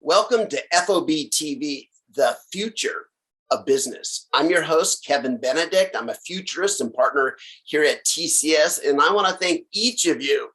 Welcome to FOBtv, the future of business. I'm your host, Kevin Benedict. I'm a futurist and partner here at TCS, and I want to thank each of you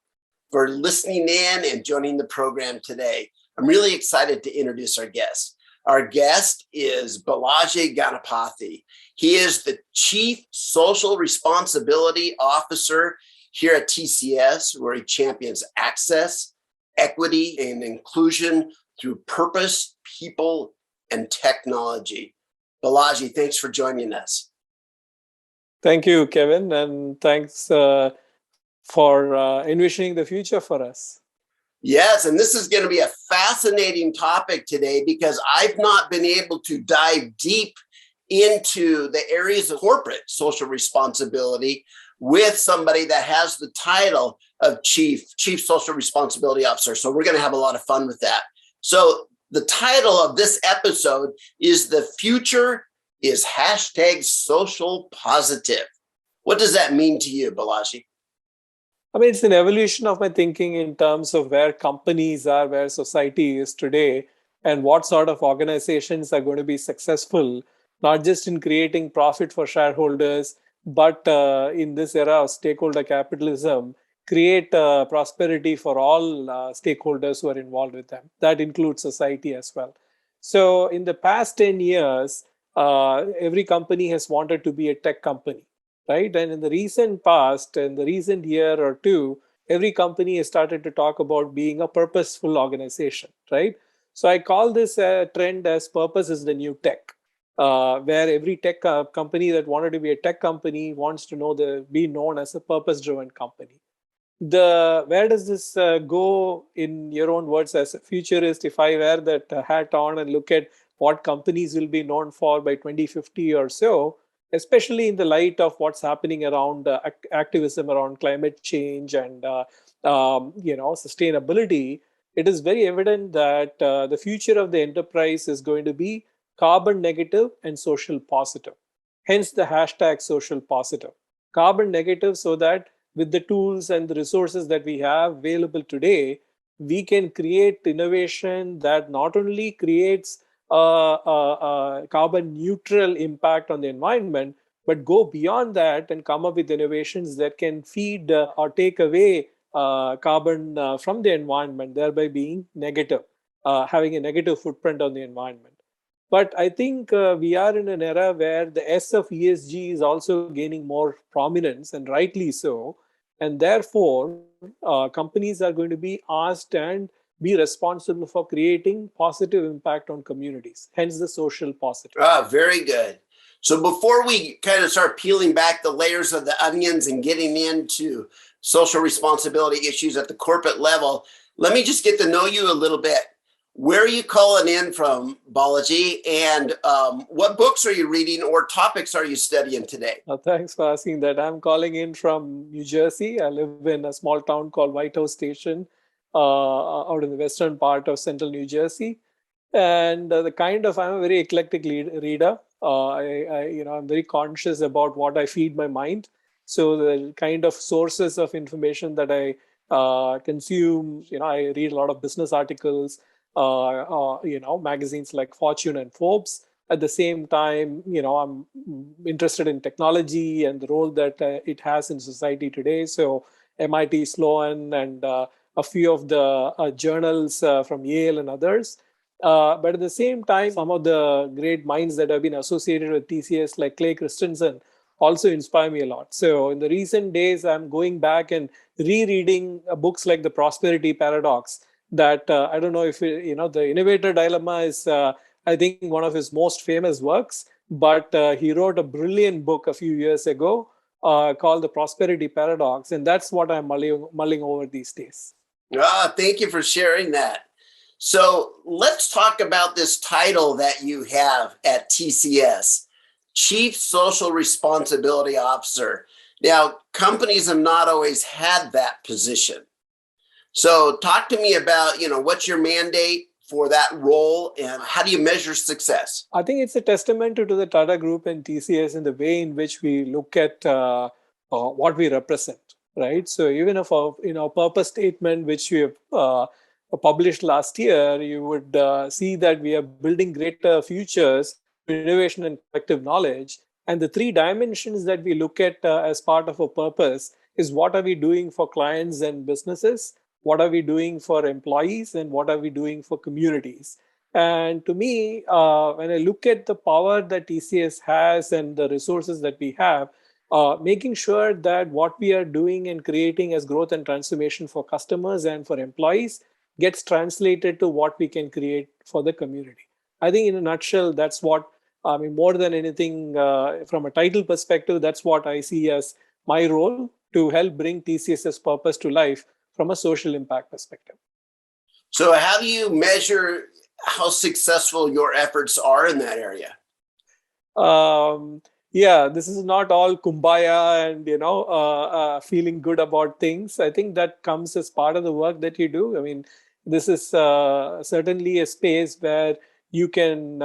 for listening in and joining the program today. I'm really excited to introduce our guest. Our guest is Balaji Ganapathy. He is the Chief Social Responsibility Officer here at TCS, where he champions access, equity, and inclusion through purpose, people, and technology. Balaji, thanks for joining us. Thank you, Kevin, and thanks for envisioning the future for us. Yes, and this is going to be a fascinating topic today because I've not been able to dive deep into the areas of corporate social responsibility with somebody that has the title of Chief Social Responsibility Officer. So we're going to have a lot of fun with that. So the title of this episode is "The Future is #social positive." What does that mean to you, Balaji? I mean, it's an evolution of my thinking in terms of where companies are, where society is today, and what sort of organizations are going to be successful, not just in creating profit for shareholders, but in this era of stakeholder capitalism, create prosperity for all stakeholders who are involved with them. That includes society as well. So in the past 10 years, every company has wanted to be a tech company, right? And in the recent past, in the recent year or two, every company has started to talk about being a purposeful organization, right? So I call this trend as purpose is the new tech. Where every tech company that wanted to be a tech company wants to be known as a purpose-driven company. Where does this go in your own words as a futurist? If I wear that hat on and look at what companies will be known for by 2050 or so, especially in the light of what's happening around activism around climate change and sustainability, it is very evident that the future of the enterprise is going to be carbon negative and social positive. Hence the hashtag social positive. Carbon negative so that with the tools and the resources that we have available today, we can create innovation that not only creates a carbon neutral impact on the environment, but go beyond that and come up with innovations that can feed or take away carbon from the environment, thereby being negative, having a negative footprint on the environment. But I think we are in an era where the S of ESG is also gaining more prominence, and rightly so. And therefore, companies are going to be asked and be responsible for creating positive impact on communities, hence the social positive. Very good. So before we kind of start peeling back the layers of the onions and getting into social responsibility issues at the corporate level, let me just get to know you a little bit. Where are you calling in from, Balaji, and what books are you reading or topics are you studying today? Thanks for asking that. I'm calling in from New Jersey. I live in a small town called White House Station out in the western part of central New Jersey. And I'm a very eclectic reader. I'm very conscious about what I feed my mind. So the kind of sources of information that I consume, I read a lot of business articles, magazines like Fortune and Forbes. At the same time, I'm interested in technology and the role that it has in society today. So MIT Sloan and a few of the journals from Yale and others. But at the same time, some of the great minds that have been associated with TCS, like Clay Christensen, also inspire me a lot. So in the recent days, I'm going back and rereading books like The Prosperity Paradox. That I don't know if the Innovator Dilemma is I think one of his most famous works, but he wrote a brilliant book a few years ago called The Prosperity Paradox, and that's what I'm mulling over these days. Thank you for sharing that. So let's talk about this title that you have at TCS, Chief Social Responsibility Officer. Now, companies have not always had that position. So talk to me about, what's your mandate for that role and how do you measure success? I think it's a testament to the Tata Group and TCS in the way in which we look at what we represent, right? So even if our purpose statement, which we have published last year, you would see that we are building greater futures through innovation and collective knowledge. And the three dimensions that we look at as part of a purpose is what are we doing for clients and businesses, what are we doing for employees, and what are we doing for communities. And to me, when I look at the power that TCS has and the resources that we have, making sure that what we are doing and creating as growth and transformation for customers and for employees gets translated to what we can create for the community. I think in a nutshell, that's what, I mean, more than anything, from a title perspective, that's what I see as my role to help bring TCS's purpose to life from a social impact perspective. So how do you measure how successful your efforts are in that area? Um, yeah, this is not all kumbaya and feeling good about things. I think that comes as part of the work that you do. I mean, this is certainly a space where you can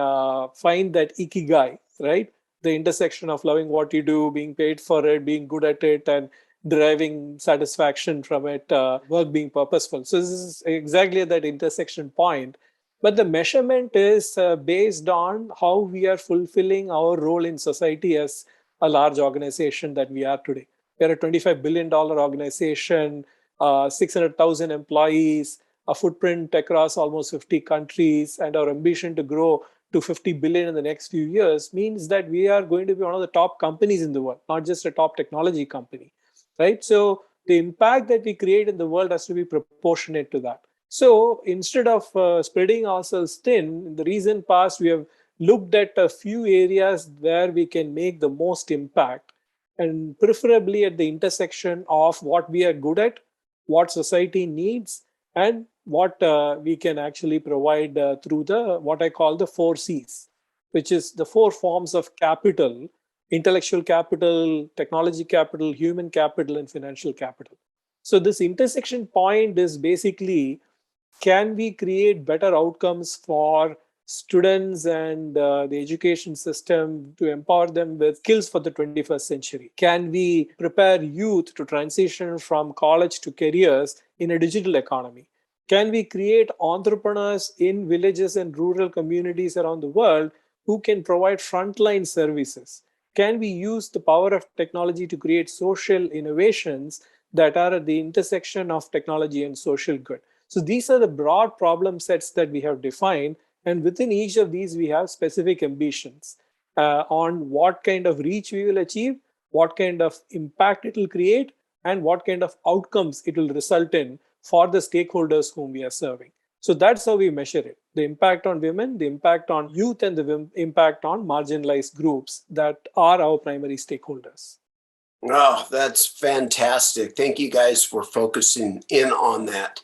find that ikigai, right? The intersection of loving what you do, being paid for it, being good at it, and deriving satisfaction from it, work being purposeful. So this is exactly at that intersection point. But the measurement is based on how we are fulfilling our role in society as a large organization that we are today. We're a $25 billion organization, 600,000 employees, a footprint across almost 50 countries, and our ambition to grow to 50 billion in the next few years means that we are going to be one of the top companies in the world, not just a top technology company, right? So the impact that we create in the world has to be proportionate to that. So instead of spreading ourselves thin, in the recent past, we have looked at a few areas where we can make the most impact, and preferably at the intersection of what we are good at, what society needs, and what we can actually provide through the what I call the 4 Cs, which is the 4 forms of capital: intellectual capital, technology capital, human capital, and financial capital. So this intersection point is basically, can we create better outcomes for students and the education system to empower them with skills for the 21st century? Can we prepare youth to transition from college to careers in a digital economy? Can we create entrepreneurs in villages and rural communities around the world who can provide frontline services? Can we use the power of technology to create social innovations that are at the intersection of technology and social good? So these are the broad problem sets that we have defined. And within each of these, we have specific ambitions on what kind of reach we will achieve, what kind of impact it will create, and what kind of outcomes it will result in for the stakeholders whom we are serving. So that's how we measure it: the impact on women, the impact on youth, and the impact on marginalized groups that are our primary stakeholders. Oh, that's fantastic. Thank you guys for focusing in on that.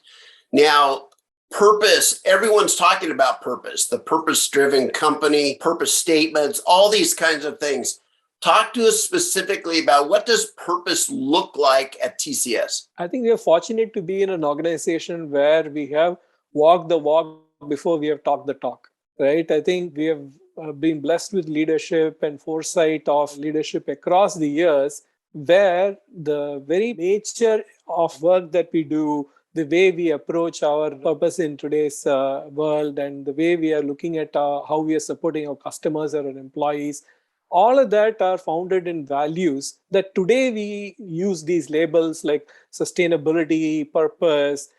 Now, purpose, everyone's talking about purpose, the purpose-driven company, purpose statements, all these kinds of things. Talk to us specifically about what does purpose look like at TCS? I think we are fortunate to be in an organization where we have walked the walk before we have talked the talk, right? I think we have been blessed with leadership and foresight of leadership across the years, where the very nature of work that we do, the way we approach our purpose in today's world, and the way we are looking at how we are supporting our customers or our employees, all of that are founded in values that today we use these labels like sustainability, purpose,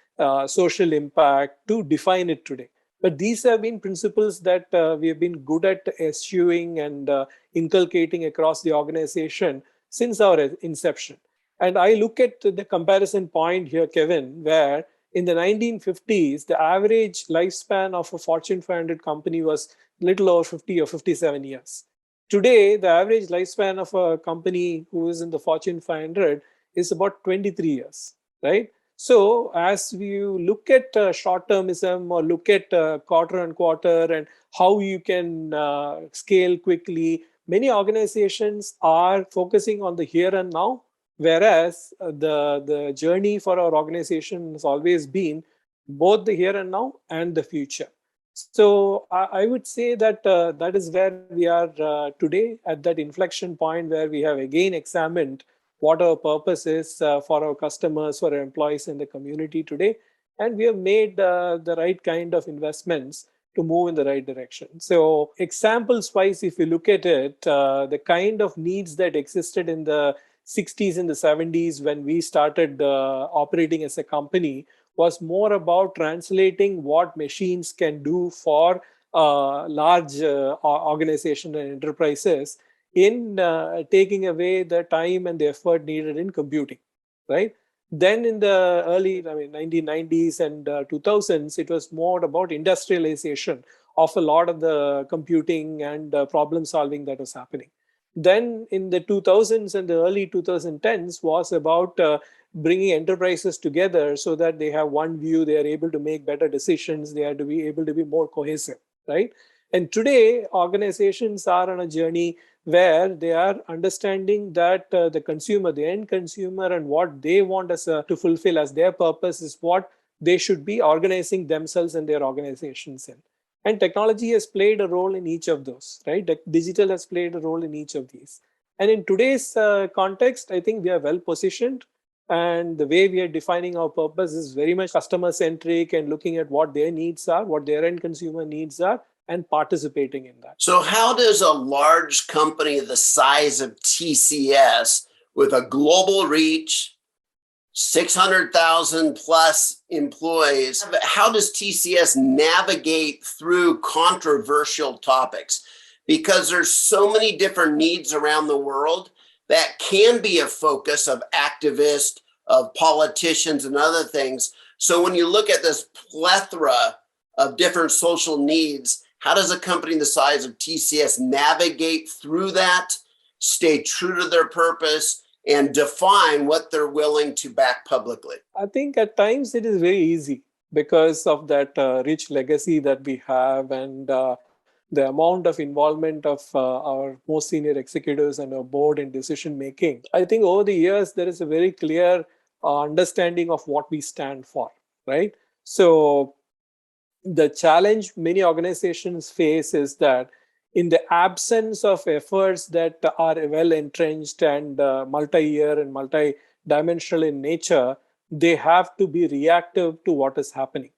social impact to define it today. But these have been principles that we have been good at eschewing and inculcating across the organization since our inception. And I look at the comparison point here, Kevin, where in the 1950s, the average lifespan of a Fortune 500 company was little over 50 or 57 years. Today, the average lifespan of a company who is in the Fortune 500 is about 23 years, right? So as you look at short-termism or look at quarter on quarter and how you can scale quickly, many organizations are focusing on the here and now, whereas the journey for our organization has always been both the here and now and the future. So I would say that that is where we are today, at that inflection point where we have again examined what our purpose is for our customers, for our employees in the community today. and we have made the right kind of investments to move in the right direction. So, examples wise, if you look at it, the kind of needs that existed in the 60s and the 70s when we started operating as a company was more about translating what machines can do for large organizations and enterprises in taking away the time and the effort needed in computing, right? Then in the early, 1990s and 2000s, it was more about industrialization of a lot of the computing and problem solving that was happening. Then in the 2000s and the early 2010s was about bringing enterprises together so that they have one view, they are able to make better decisions, they are to be able to be more cohesive, right? And today, organizations are on a journey where they are understanding that the consumer, the end consumer, and what they want to fulfill as their purpose is what they should be organizing themselves and their organizations in. And technology has played a role in each of those, right? Digital has played a role in each of these. And in today's context, I think we are well positioned. And the way we are defining our purpose is very much customer centric and looking at what their needs are, what their end consumer needs are, and participating in that. So how does a large company the size of TCS with a global reach, 600,000 plus employees, how does TCS navigate through controversial topics? Because there's so many different needs around the world that can be a focus of activists, of politicians and other things. So when you look at this plethora of different social needs, how does a company the size of TCS navigate through that, stay true to their purpose, and define what they're willing to back publicly? I think at times it is very easy because of that rich legacy that we have and the amount of involvement of our most senior executives and our board in decision making. I think over the years, there is a very clear understanding of what we stand for, right? So the challenge many organizations face is that in the absence of efforts that are well entrenched and multi-year and multi-dimensional in nature, they have to be reactive to what is happening.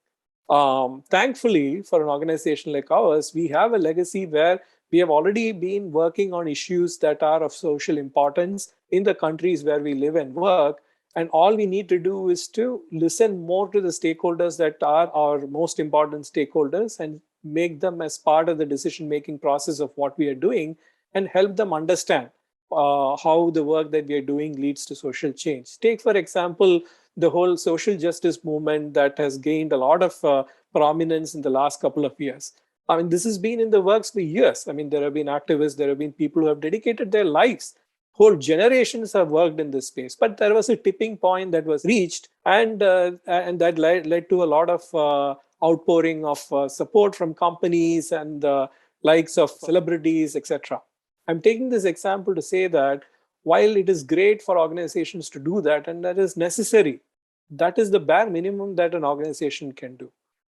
Thankfully, for an organization like ours, we have a legacy where we have already been working on issues that are of social importance in the countries where we live and work. And all we need to do is to listen more to the stakeholders that are our most important stakeholders and make them as part of the decision-making process of what we are doing and help them understand how the work that we are doing leads to social change. Take, for example, the whole social justice movement that has gained a lot of prominence in the last couple of years. I mean, this has been in the works for years. I mean, there have been activists, there have been people who have dedicated their lives. Whole generations have worked in this space, but there was a tipping point that was reached, and that led to a lot of outpouring of support from companies and the likes of celebrities, etc. I'm taking this example to say that while it is great for organizations to do that, and that is necessary, that is the bare minimum that an organization can do.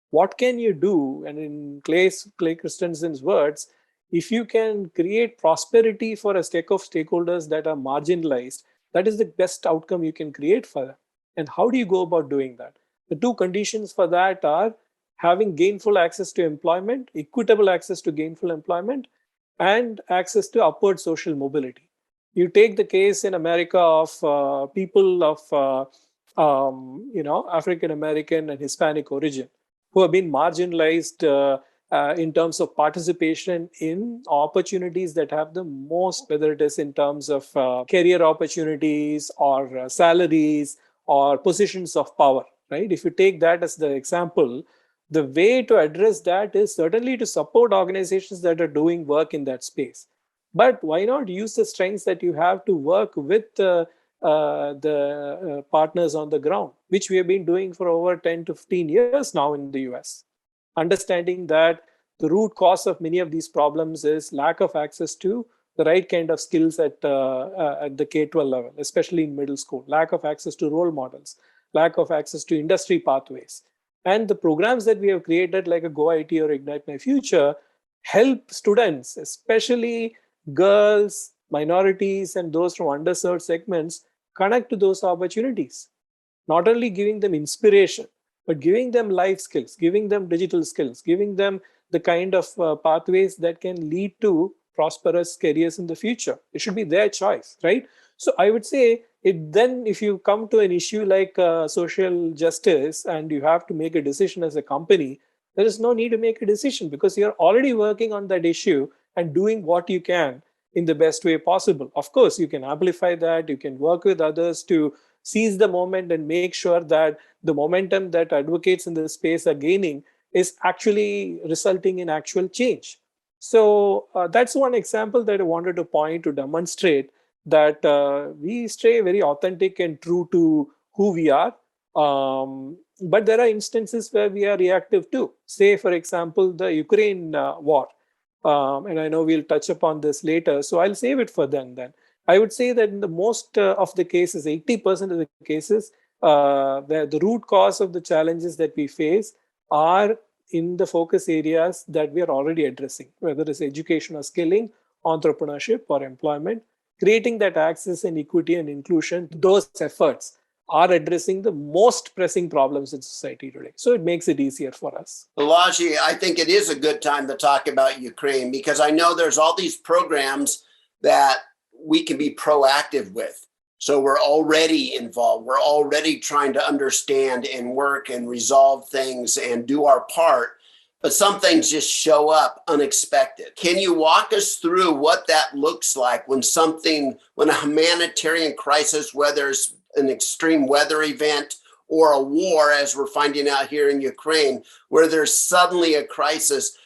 What can you do? And in Clay Christensen's words, if you can create prosperity for a stack of stakeholders that are marginalized, that is the best outcome you can create for them. And how do you go about doing that? The two conditions for that are having gainful access to employment, equitable access to gainful employment, and access to upward social mobility. You take the case in America of people of African American and Hispanic origin who have been marginalized in terms of participation in opportunities that have the most, whether it is in terms of career opportunities or salaries or positions of power, right? If you take that as the example, the way to address that is certainly to support organizations that are doing work in that space. But why not use the strengths that you have to work with the partners on the ground, which we have been doing for over 10 to 15 years now in the US. Understanding that the root cause of many of these problems is lack of access to the right kind of skills at the K-12 level, especially in middle school, lack of access to role models, lack of access to industry pathways. And the programs that we have created, like a Go IT or Ignite My Future, help students, especially girls, minorities, and those from underserved segments, connect to those opportunities. Not only giving them inspiration, but giving them life skills, giving them digital skills, giving them the kind of pathways that can lead to prosperous careers in the future. It should be their choice, right? So I would say then if you come to an issue like social justice and you have to make a decision as a company, there is no need to make a decision because you're already working on that issue and doing what you can in the best way possible. Of course, you can amplify that, you can work with others to seize the moment and make sure that the momentum that advocates in the space are gaining is actually resulting in actual change. So that's one example that I wanted to point to demonstrate that we stay very authentic and true to who we are. But there are instances where we are reactive too. Say, for example, the Ukraine war. And I know we'll touch upon this later, so I'll save it for then. I would say that in the most of the cases, 80% of the cases, the root cause of the challenges that we face are in the focus areas that we are already addressing, whether it's education or skilling, entrepreneurship or employment, creating that access and equity and inclusion. Those efforts are addressing the most pressing problems in society today. So it makes it easier for us. Balaji, I think it is a good time to talk about Ukraine because I know there's all these programs that we can be proactive with. So we're already involved. We're already trying to understand and work and resolve things and do our part. But some things just show up unexpected. Can you walk us through what that looks like when a humanitarian crisis, whether it's an extreme weather event or a war, as we're finding out here in Ukraine, where there's suddenly a crisis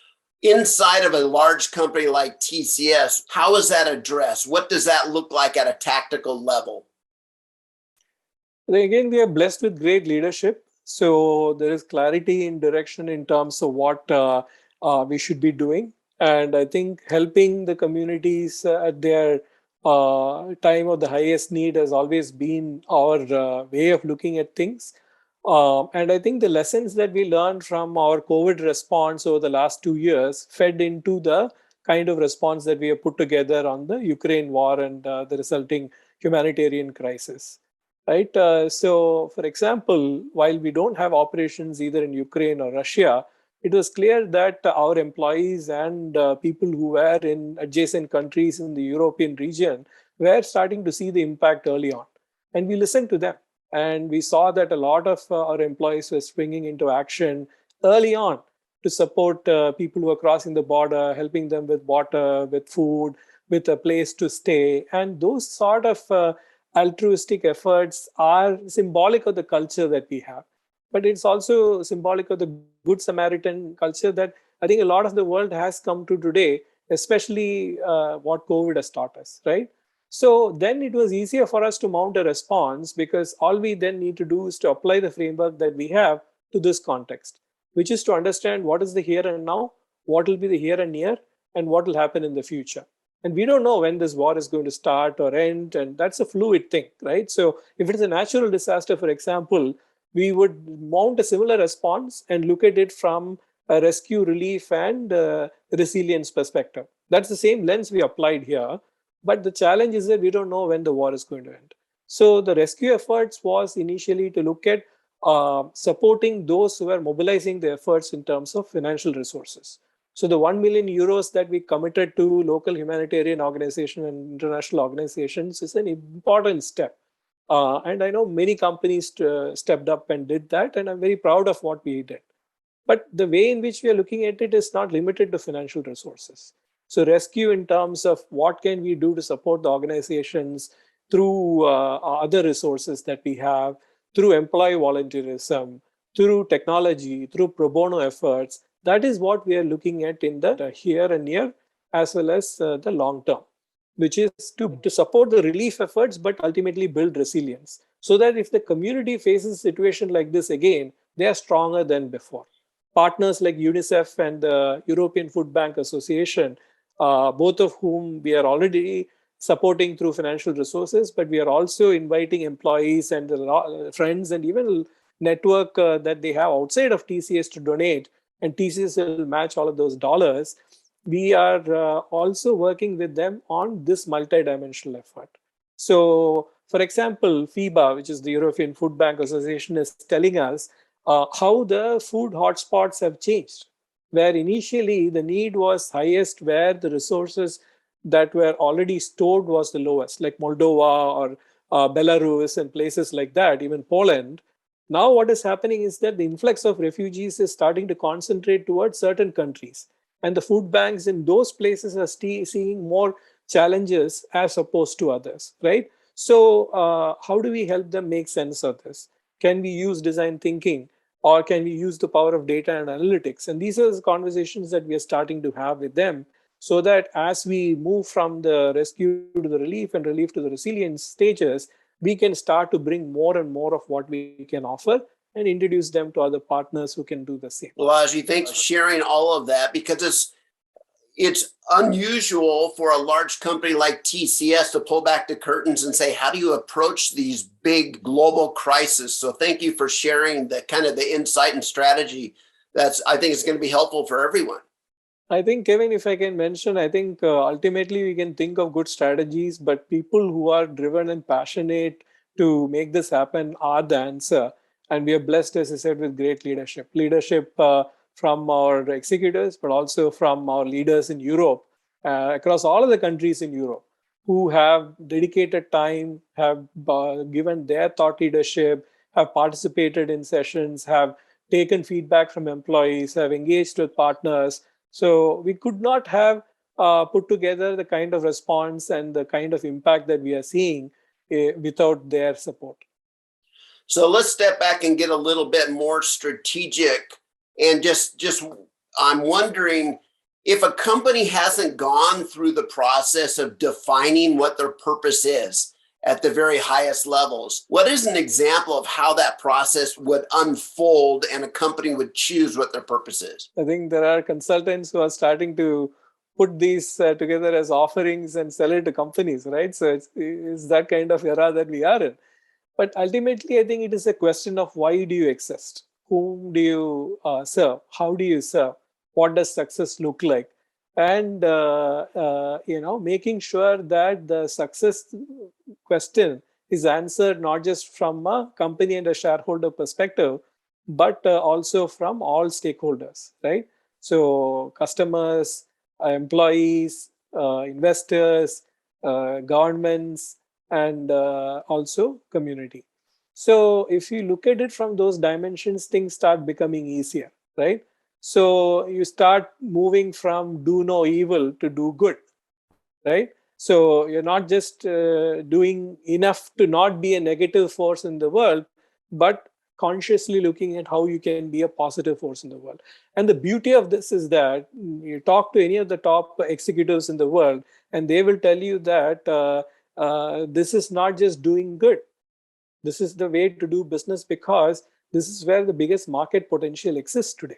inside of a large company like TCS, how is that addressed? What does that look like at a tactical level? Again, we are blessed with great leadership. So there is clarity in direction in terms of what we should be doing. And I think helping the communities at their time of the highest need has always been our way of looking at things. And I think the lessons that we learned from our COVID response over the last 2 years fed into the kind of response that we have put together on the Ukraine war and the resulting humanitarian crisis. Right. So, for example, while we don't have operations either in Ukraine or Russia, it was clear that our employees and people who were in adjacent countries in the European region were starting to see the impact early on. And we listened to them. And we saw that a lot of our employees were springing into action early on to support people who are crossing the border, helping them with water, with food, with a place to stay. And those sort of altruistic efforts are symbolic of the culture that we have. But it's also symbolic of the Good Samaritan culture that I think a lot of the world has come to today, especially what COVID has taught us, right? So then it was easier for us to mount a response because all we then need to do is to apply the framework that we have to this context, which is to understand what is the here and now, what will be the here and near, and what will happen in the future. And we don't know when this war is going to start or end, and that's a fluid thing, right? So if it is a natural disaster, for example, we would mount a similar response and look at it from a rescue, relief, and resilience perspective. That's the same lens we applied here. But the challenge is that we don't know when the war is going to end. So the rescue efforts was initially to look at supporting those who are mobilizing the efforts in terms of financial resources. So the 1 million euros that we committed to local humanitarian organizations and international organizations is an important step. And I know many companies stepped up and did that, and I'm very proud of what we did. But the way in which we are looking at it is not limited to financial resources. So rescue in terms of what can we do to support the organizations through other resources that we have, through employee volunteerism, through technology, through pro bono efforts. That is what we are looking at in the here and near, as well as the long term, which is to support the relief efforts, but ultimately build resilience so that if the community faces a situation like this again, they are stronger than before. Partners like UNICEF and the European Food Bank Association, both of whom we are already supporting through financial resources, but we are also inviting employees and friends and even network that they have outside of TCS to donate, and TCS will match all of those dollars. We are also working with them on this multidimensional effort. So, for example, FIBA, which is the European Food Bank Association, is telling us how the food hotspots have changed, where initially the need was highest, where the resources that were already stored was the lowest, like Moldova or Belarus and places like that, even Poland. Now, what is happening is that the influx of refugees is starting to concentrate towards certain countries. And the food banks in those places are seeing more challenges as opposed to others, right? So, how do we help them make sense of this? Can we use design thinking, or can we use the power of data and analytics? And these are the conversations that we are starting to have with them, so that as we move from the rescue to the relief and relief to the resilience stages, we can start to bring more and more of what we can offer and introduce them to other partners who can do the same. Balaji, thanks for sharing all of that, because it's unusual for a large company like TCS to pull back the curtains and say, how do you approach these big global crises? So thank you for sharing the kind of the insight and strategy. I think it's going to be helpful for everyone. I think, Kevin, if I can mention, I think ultimately we can think of good strategies, but people who are driven and passionate to make this happen are the answer. And we are blessed, as I said, with great leadership. Leadership from our executives, but also from our leaders in Europe, across all of the countries in Europe, who have dedicated time, have given their thought leadership, have participated in sessions, have taken feedback from employees, have engaged with partners. So we could not have put together the kind of response and the kind of impact that we are seeing without their support. So let's step back and get a little bit more strategic. And just I'm wondering, if a company hasn't gone through the process of defining what their purpose is at the very highest levels, what is an example of how that process would unfold and a company would choose what their purpose is? I think there are consultants who are starting to put these together as offerings and sell it to companies, right? So it's that kind of era that we are in. But ultimately, I think it is a question of why do you exist? Whom do you serve? How do you serve? What does success look like? And making sure that the success question is answered not just from a company and a shareholder perspective, but also from all stakeholders, right? So customers, employees, investors, governments, and also community. So if you look at it from those dimensions, things start becoming easier, right? So you start moving from do no evil to do good, right? So you're not just doing enough to not be a negative force in the world, but consciously looking at how you can be a positive force in the world. And the beauty of this is that you talk to any of the top executives in the world, and they will tell you that this is not just doing good. This is the way to do business, because this is where the biggest market potential exists today,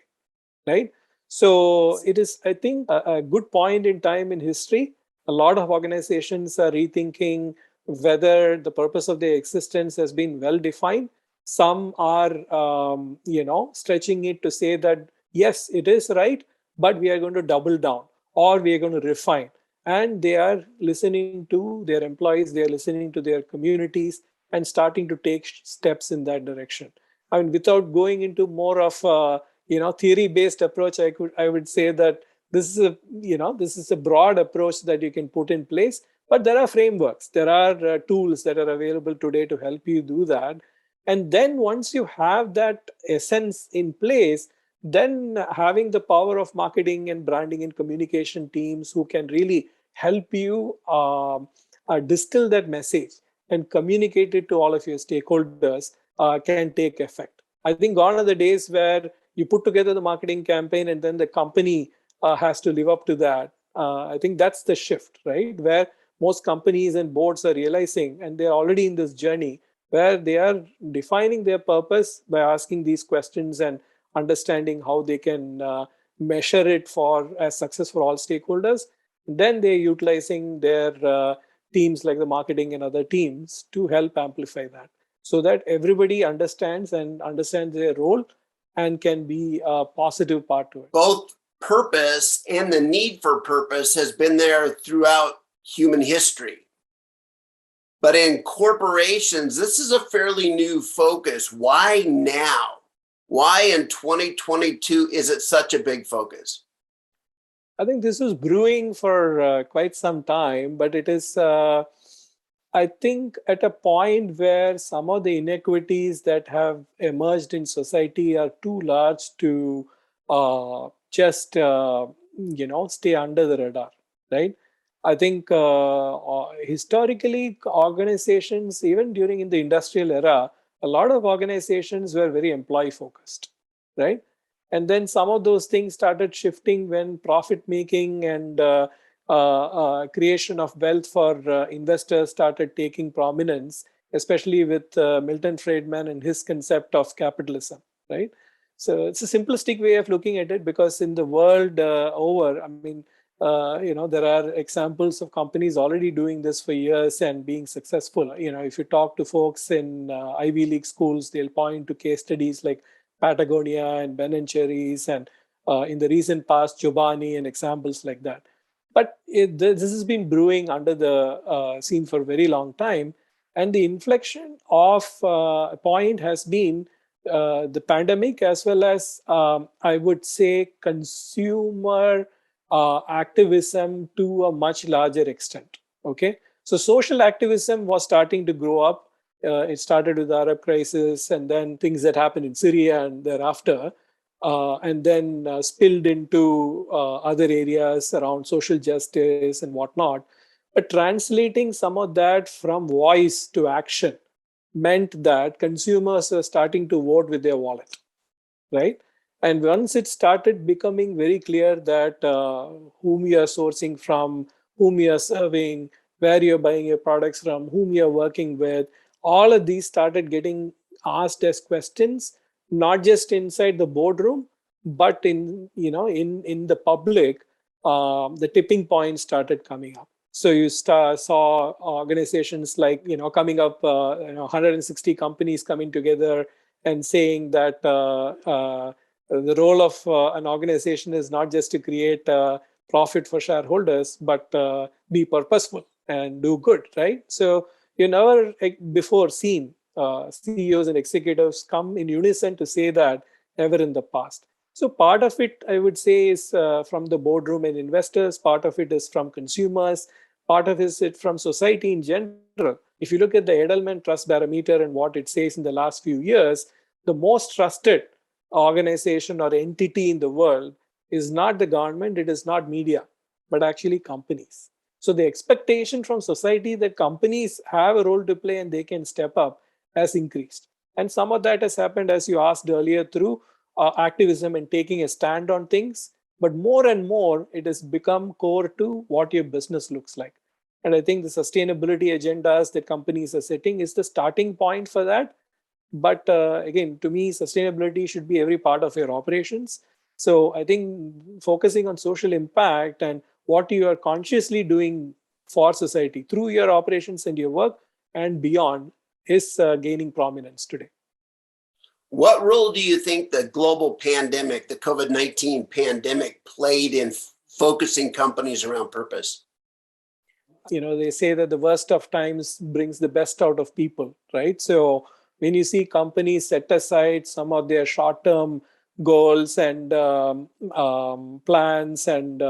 right? So it is, I think, a good point in time in history. A lot of organizations are rethinking whether the purpose of their existence has been well defined. Some are, stretching it to say that, yes, it is right, but we are going to double down, or we are going to refine. And they are listening to their employees, they are listening to their communities, and starting to take steps in that direction. I mean, without going into more of theory based approach, I would say that this is a broad approach that you can put in place, but there are frameworks, there are tools that are available today to help you do that. And then once you have that essence in place, then having the power of marketing and branding and communication teams who can really help you distill that message and communicate it to all of your stakeholders can take effect. I think gone are the days where you put together the marketing campaign and then the company has to live up to that. I think that's the shift, right? Where most companies and boards are realizing, and they're already in this journey where they are defining their purpose by asking these questions and understanding how they can measure it for as success for all stakeholders. Then they're utilizing their teams like the marketing and other teams to help amplify that, so that everybody understands their role and can be a positive part to it. Both purpose and the need for purpose has been there throughout human history. But in corporations, this is a fairly new focus. Why now? Why in 2022 is it such a big focus? I think this was brewing for quite some time, but it is, I think, at a point where some of the inequities that have emerged in society are too large to just, stay under the radar, right? I think historically, organizations, even during in the industrial era, a lot of organizations were very employee focused, right? And then some of those things started shifting when profit making and creation of wealth for investors started taking prominence, especially with Milton Friedman and his concept of capitalism, right? So it's a simplistic way of looking at it, because in the world over, I mean, there are examples of companies already doing this for years and being successful. If you talk to folks in Ivy League schools, they'll point to case studies like Patagonia and Ben and Cherries, and in the recent past, Chobani, and examples like that. But this has been brewing under the scene for a very long time. And the inflection of point has been the pandemic, as well as, I would say, consumer activism to a much larger extent. Okay. So social activism was starting to grow up. It started with the Arab crisis, and then things that happened in Syria and thereafter, and then spilled into other areas around social justice and whatnot. But translating some of that from voice to action meant that consumers are starting to vote with their wallet, right? And once it started becoming very clear that whom you are sourcing from, whom you are serving, where you're buying your products from, whom you're working with, all of these started getting asked as questions, not just inside the boardroom, but in the public. The tipping point started coming up. So you saw organizations like coming up, 160 companies coming together and saying that the role of an organization is not just to create profit for shareholders, but be purposeful and do good, right? So you never before seen CEOs and executives come in unison to say that ever in the past. So part of it, I would say, is from the boardroom and investors. Part of it is from consumers. Part of it from society in general. If you look at the Edelman Trust Barometer and what it says in the last few years, the most trusted organization or entity in the world is not the government, it is not media, but actually companies. So the expectation from society that companies have a role to play and they can step up has increased. And some of that has happened, as you asked earlier, through activism and taking a stand on things. But more and more, it has become core to what your business looks like. And I think the sustainability agendas that companies are setting is the starting point for that. But again, to me, sustainability should be every part of your operations. So I think focusing on social impact and what you are consciously doing for society through your operations and your work and beyond is gaining prominence today. What role do you think the global pandemic, the COVID-19 pandemic, played in focusing companies around purpose? They say that the worst of times brings the best out of people, right? So when you see companies set aside some of their short-term goals and plans and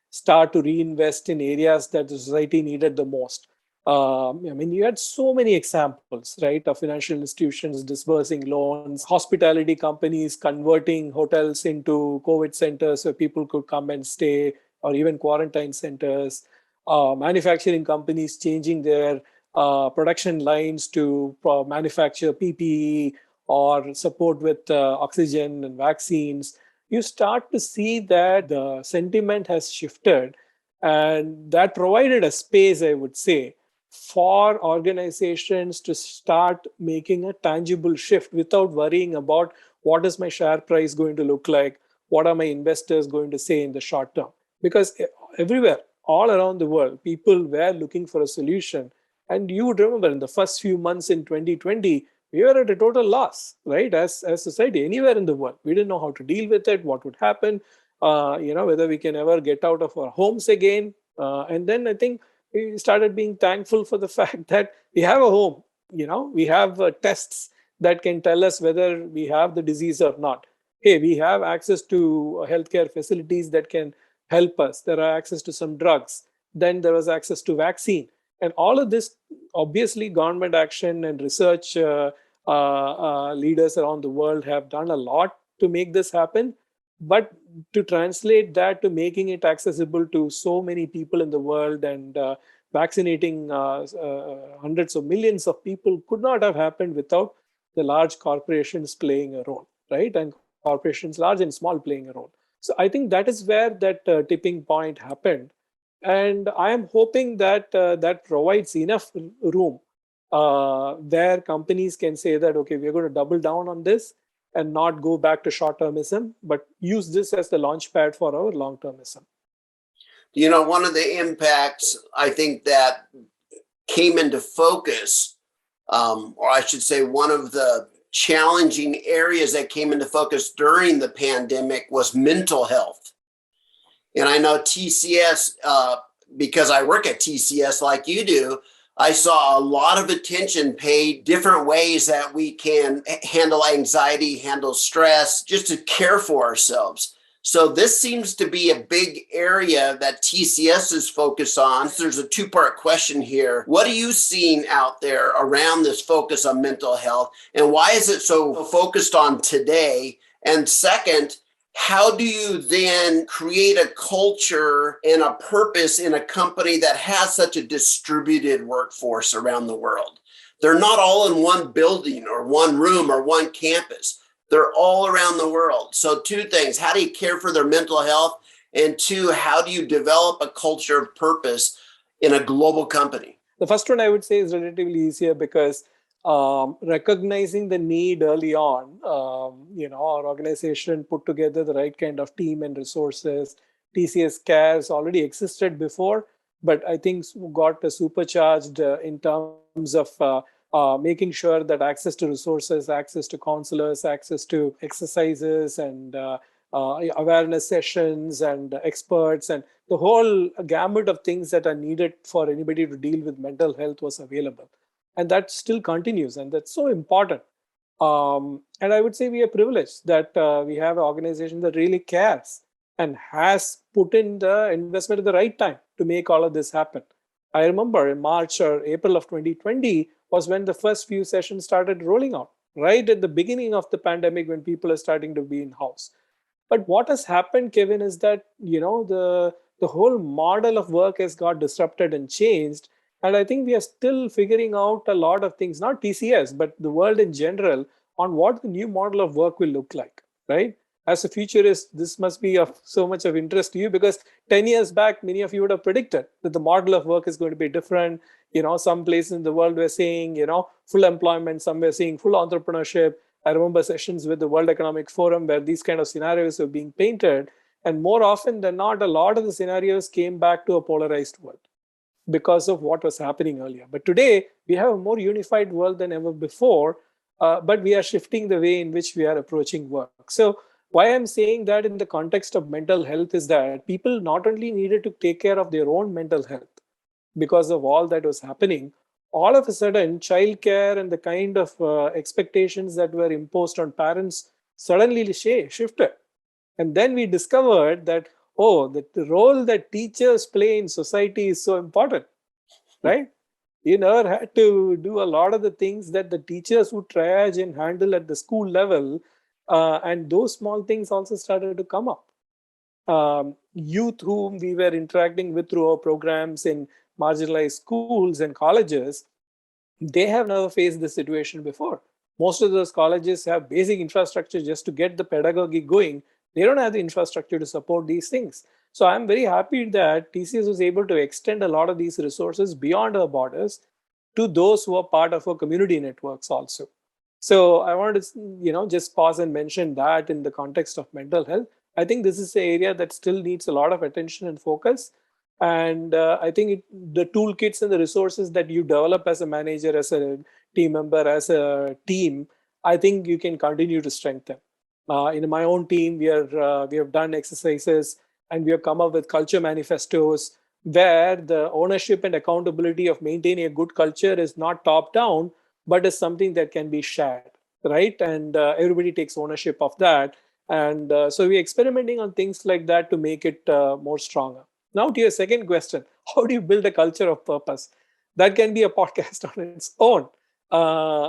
start to reinvest in areas that the society needed the most. You had so many examples, right, of financial institutions disbursing loans, hospitality companies converting hotels into COVID centers where people could come and stay, or even quarantine centers. Manufacturing companies changing their production lines to manufacture PPE or support with oxygen and vaccines. You start to see that the sentiment has shifted, and that provided a space, I would say, for organizations to start making a tangible shift without worrying about what is my share price going to look like, what are my investors going to say in the short term. Because everywhere, all around the world, people were looking for a solution. And you would remember in the first few months in 2020, we were at a total loss, right? As society, anywhere in the world, we didn't know how to deal with it, what would happen, whether we can ever get out of our homes again. And then I think we started being thankful for the fact that we have a home, we have tests that can tell us whether we have the disease or not. Hey, we have access to healthcare facilities that can help us. There are access to some drugs. Then there was access to vaccine. And all of this, obviously, government action and research leaders around the world have done a lot to make this happen. But to translate that to making it accessible to so many people in the world and vaccinating hundreds of millions of people could not have happened without the large corporations playing a role, right? And corporations, large and small, playing a role. So I think that is where that tipping point happened. And I am hoping that that provides enough room where companies can say that, okay, we're going to double down on this and not go back to short-termism, but use this as the launch pad for our long-termism. One of the impacts I think that came into focus, or I should say, one of the challenging areas that came into focus during the pandemic was mental health. And I know TCS, because I work at TCS like you do, I saw a lot of attention paid different ways that we can handle anxiety, handle stress, just to care for ourselves. So this seems to be a big area that TCS is focused on. There's a two-part question here. What are you seeing out there around this focus on mental health? And why is it so focused on today? And second, how do you then create a culture and a purpose in a company that has such a distributed workforce around the world? They're not all in one building or one room or one campus. They're all around the world. So two things: how do you care for their mental health? And two, how do you develop a culture of purpose in a global company? The first one I would say is relatively easier because recognizing the need early on, our organization put together the right kind of team and resources. TCS Cares already existed before, but I think got supercharged in terms of making sure that access to resources, access to counselors, access to exercises and awareness sessions and experts and the whole gamut of things that are needed for anybody to deal with mental health was available. And that still continues, and that's so important. And I would say we are privileged that we have an organization that really cares and has put in the investment at the right time to make all of this happen. I remember in March or April of 2020 was when the first few sessions started rolling out, right at the beginning of the pandemic when people are starting to be in house. But what has happened, Kevin, is that the whole model of work has got disrupted and changed. And I think we are still figuring out a lot of things, not TCS, but the world in general, on what the new model of work will look like, right? As a futurist, this must be of so much of interest to you because 10 years back, many of you would have predicted that the model of work is going to be different. Some places in the world were saying, full employment, some were saying full entrepreneurship. I remember sessions with the World Economic Forum where these kind of scenarios were being painted. And more often than not, a lot of the scenarios came back to a polarized world because of what was happening earlier. But today, we have a more unified world than ever before, but we are shifting the way in which we are approaching work. So why I'm saying that in the context of mental health is that people not only needed to take care of their own mental health because of all that was happening, all of a sudden, childcare and the kind of expectations that were imposed on parents suddenly shifted. And then we discovered that, that the role that teachers play in society is so important, right? You never had to do a lot of the things that the teachers would triage and handle at the school level. And those small things also started to come up. Youth whom we were interacting with through our programs in marginalized schools and colleges, they have never faced this situation before. Most of those colleges have basic infrastructure just to get the pedagogy going. They don't have the infrastructure to support these things. So I'm very happy that TCS was able to extend a lot of these resources beyond our borders to those who are part of our community networks also. So I wanted to, just pause and mention that in the context of mental health. I think this is an area that still needs a lot of attention and focus. And I think the toolkits and the resources that you develop as a manager, as a team member, as a team, I think you can continue to strengthen. In my own team, we have done exercises and we have come up with culture manifestos where the ownership and accountability of maintaining a good culture is not top down, but is something that can be shared. right? And everybody takes ownership of that. And so we're experimenting on things like that to make it more stronger. Now to your second question, how do you build a culture of purpose? That can be a podcast on its own.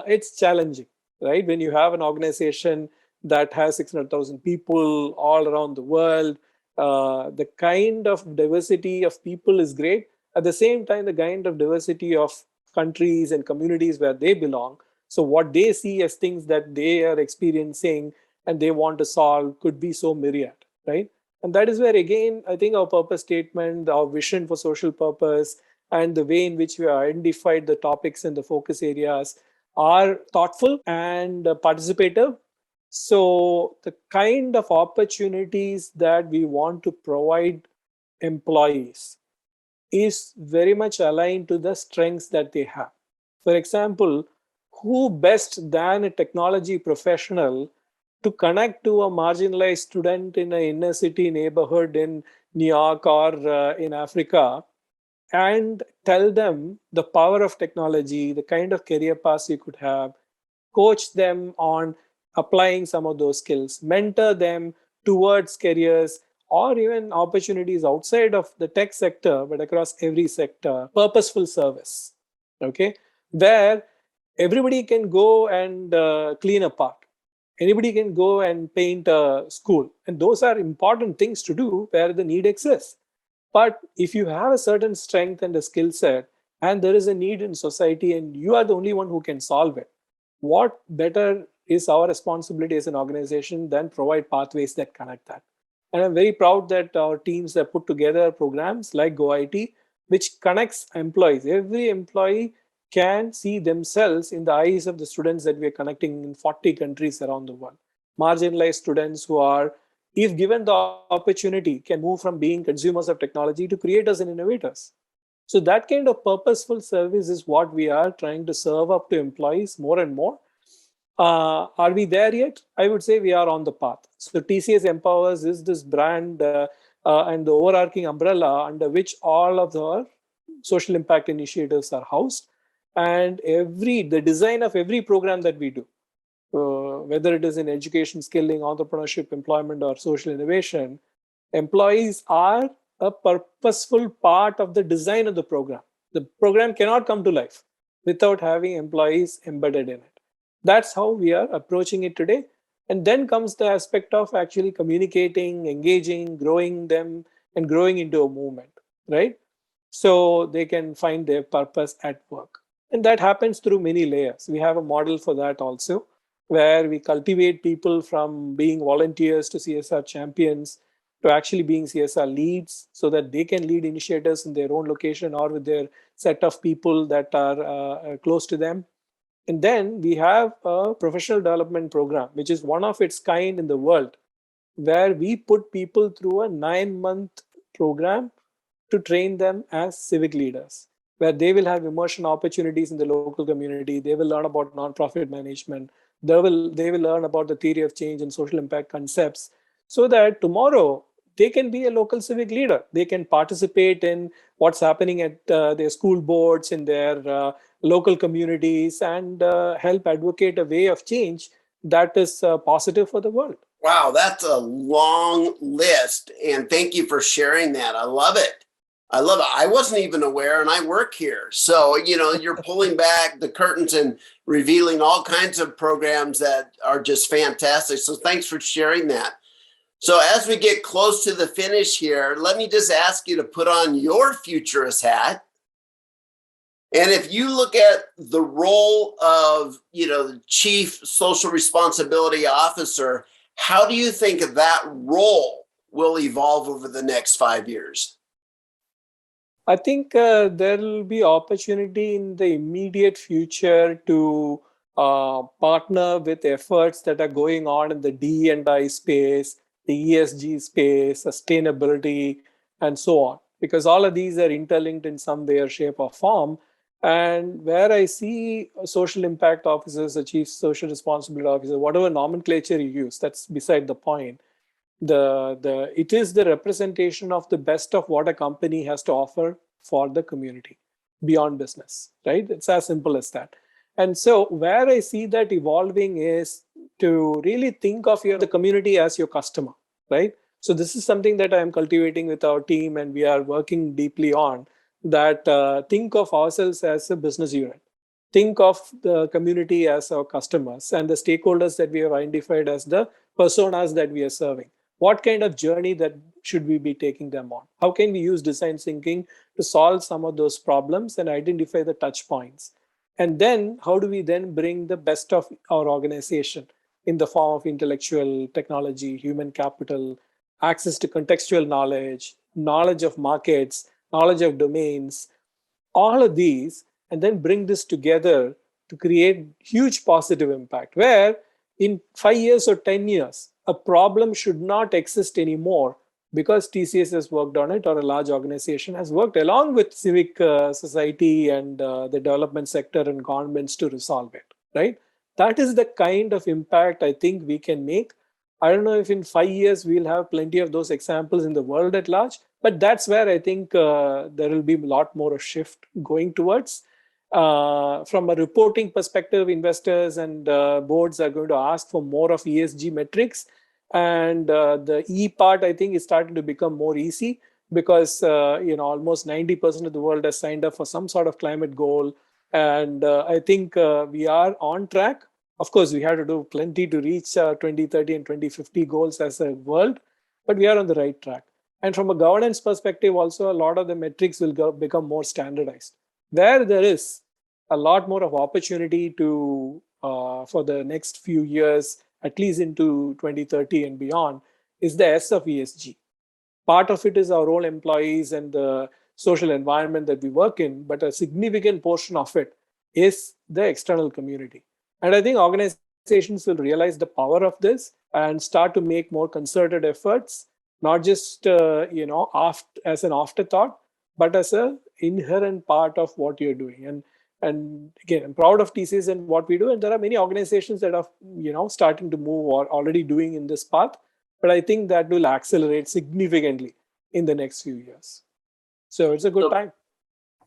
It's challenging, right? When you have an organization that has 600,000 people all around the world, the kind of diversity of people is great. At the same time, the kind of diversity of countries and communities where they belong, so what they see as things that they are experiencing and they want to solve could be so myriad, right? And that is where, again, I think our purpose statement, our vision for social purpose, and the way in which we identified the topics and the focus areas are thoughtful and participative. So the kind of opportunities that we want to provide employees is very much aligned to the strengths that they have. For example, who best than a technology professional to connect to a marginalized student in an inner city neighborhood in New York or in Africa and tell them the power of technology, the kind of career paths you could have, coach them on applying some of those skills, mentor them towards careers or even opportunities outside of the tech sector, but across every sector, purposeful service, okay, where everybody can go and clean a park. Anybody can go and paint a school. And those are important things to do where the need exists. But if you have a certain strength and a skill set, and there is a need in society, and you are the only one who can solve it, what better is our responsibility as an organization than provide pathways that connect that? And I'm very proud that our teams have put together programs like GoIT, which connects employees. Every employee can see themselves in the eyes of the students that we are connecting in 40 countries around the world. Marginalized students who are, if given the opportunity, can move from being consumers of technology to creators and innovators. So that kind of purposeful service is what we are trying to serve up to employees more and more. Are we there yet? I would say we are on the path. So TCS Empowers is this brand and the overarching umbrella under which all of the social impact initiatives are housed. And the design of every program that we do, whether it is in education, skilling, entrepreneurship, employment, or social innovation, employees are a purposeful part of the design of the program. The program cannot come to life without having employees embedded in it. That's how we are approaching it today. And then comes the aspect of actually communicating, engaging, growing them, and growing into a movement, right? So they can find their purpose at work. And that happens through many layers. We have a model for that also, where we cultivate people from being volunteers to CSR champions to actually being CSR leads so that they can lead initiatives in their own location or with their set of people that are close to them. And then we have a professional development program, which is one of its kind in the world, where we put people through a 9-month program to train them as civic leaders, where they will have immersion opportunities in the local community. They will learn about nonprofit management. They will learn about the theory of change and social impact concepts so that tomorrow they can be a local civic leader. They can participate in what's happening at their school boards, in their local communities, and help advocate a way of change that is positive for the world. Wow, that's a long list. And thank you for sharing that. I love it. I love it. I wasn't even aware, and I work here. So, you're pulling back the curtains and revealing all kinds of programs that are just fantastic. So thanks for sharing that. So as we get close to the finish here, let me just ask you to put on your futurist hat. And if you look at the role of, the chief social responsibility officer, how do you think that role will evolve over the next 5 years? I think there will be opportunity in the immediate future to partner with efforts that are going on in the D&I space, the ESG space, sustainability, and so on. Because all of these are interlinked in some way or shape or form. And where I see social impact officers, a chief social responsibility officer, whatever nomenclature you use, that's beside the point. It is the representation of the best of what a company has to offer for the community beyond business, right? It's as simple as that. And so where I see that evolving is to really think of the community as your customer, right? So this is something that I am cultivating with our team, and we are working deeply on that. Think of ourselves as a business unit. Think of the community as our customers and the stakeholders that we have identified as the personas that we are serving. What kind of journey that should we be taking them on? How can we use design thinking to solve some of those problems and identify the touch points? And then how do we then bring the best of our organization in the form of intellectual technology, human capital, access to contextual knowledge, knowledge of markets, knowledge of domains, all of these, and then bring this together to create huge positive impact where in 5 years or 10 years, a problem should not exist anymore because TCS has worked on it or a large organization has worked along with civic society and the development sector and governments to resolve it, right? That is the kind of impact I think we can make. I don't know if in 5 years we'll have plenty of those examples in the world at large, but that's where I think there will be a lot more of shift going towards. From a reporting perspective, investors and boards are going to ask for more of ESG metrics. And the E part, I think, is starting to become more easy because almost 90% of the world has signed up for some sort of climate goal. And I think we are on track. Of course, we have to do plenty to reach 2030 and 2050 goals as a world, but we are on the right track. And from a governance perspective, also, a lot of the metrics will become more standardized. Where there is a lot more of opportunity to, for the next few years, at least into 2030 and beyond, is the S of ESG. Part of it is our own employees and the social environment that we work in, but a significant portion of it is the external community. And I think organizations will realize the power of this and start to make more concerted efforts, not just as an afterthought, but as an inherent part of what you're doing. And again, I'm proud of TCS and what we do. And there are many organizations that are starting to move or already doing in this path. But I think that will accelerate significantly in the next few years. So it's a good time.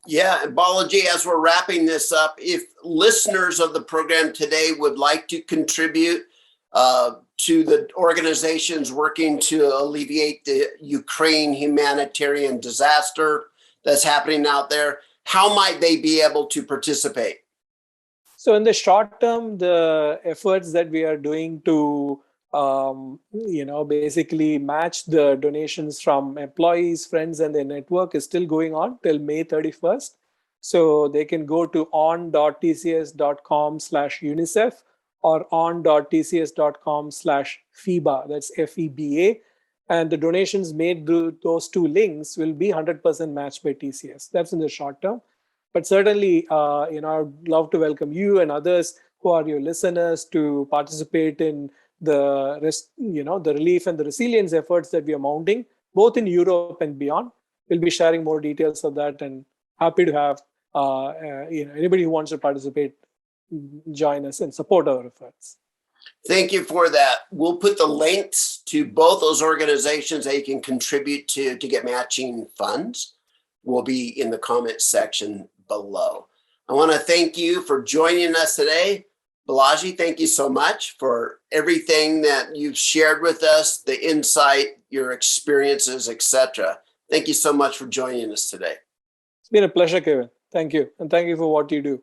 Yeah, and Balaji, as we're wrapping this up, if listeners of the program today would like to contribute to the organizations working to alleviate the Ukraine humanitarian disaster that's happening out there, how might they be able to participate? So in the short term, the efforts that we are doing to basically match the donations from employees, friends, and their network is still going on till May 31st. So they can go to on.tcs.com/UNICEF or on.tcs.com/FEBA, that's FEBA. And the donations made through those two links will be 100% matched by TCS. That's in the short term. But certainly, I would love to welcome you and others who are your listeners to participate in the relief and the resilience efforts that we are mounting, both in Europe and beyond. We'll be sharing more details of that, and happy to have anybody who wants to participate join us and support our efforts. Thank you for that. We'll put the links to both those organizations that you can contribute to get matching funds. Will be in the comments section below. I want to thank you for joining us today. Balaji, thank you so much for everything that you've shared with us, the insight, your experiences, etc. Thank you so much for joining us today. It's been a pleasure, Kevin. Thank you. And thank you for what you do.